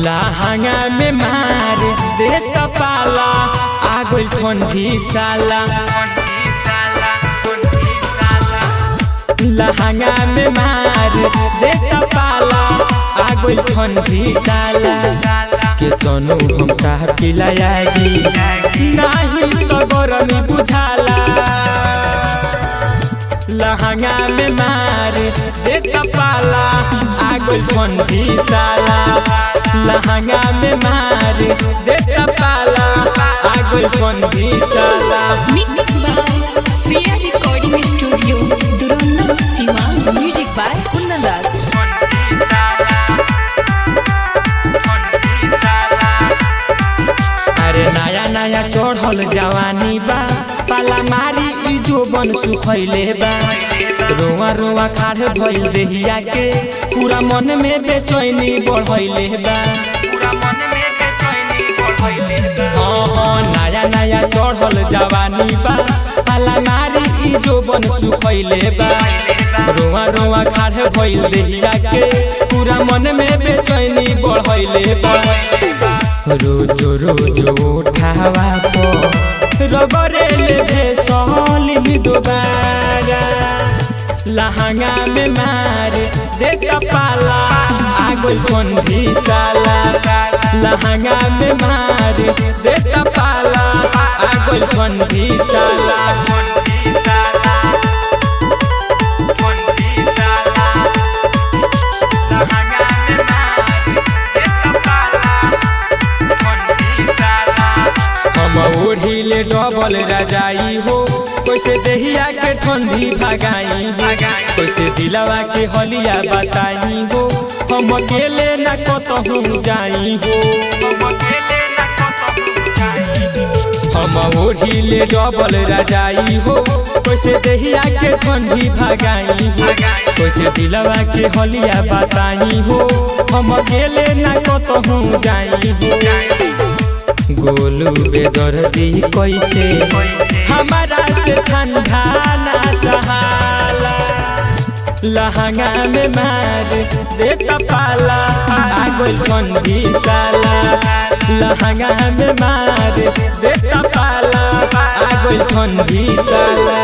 लहंगा में मार देता पाला आगुल ठंडी साला। लहंगा में मार देता पाला आगुल ठंडी साला। के तनु हम चाह पिलाएगी नहीं तो गरमी बुझाला। लहंगा में मार देता पाला आगुल ठंडी साला। लहंगा में मार देता पाला आगुल ठंडी साला। Mixed by Sriya Recording Studio, Duranda, Siwan. Music by Kundan Raj. अरे नया नया चढ़ल जवानी बा पाला मारी ई जोबन सुखैले बा। रोआ रोआ खाड़ भइल देहिया के पूरा मन में बेचैनी बढ़ैले बा। नया नया चढ़ल जवानी बा पाला मारी ई जोबन सुखैले बा। रोआ रोआ खाड़ भइल देहिया के पूरा मन में बेचैनी बढ़ैले बा। रोज रोज उठावा पर रगरे ले भेसली दोबारा। लहंगा में मार देता पाला आगुल ठंडी साला। लहंगा में मार देता पाला आगुल ठंडी साला। ओढ़िले डबल रजाई हो कैसे देहिया के ठंडी भगाई हो। कैसे दिलवा के हलिया बताई हो हम अकेले न कतहु जाई हो। हम ओढ़िले डबल रजाई हो कैसे देहिया के ठंडी भगाई हो। कैसे दिलवा के हलिया बताई हो हम अकेले न कतहु जाई हो। गोलू बेदर्दी कैसे हमारा से ठंडा ना सहाला। लहंगा में मार देता पाला आगुल ठंडी साला। लहंगा में मार देता पाला आगुल ठंडी साला।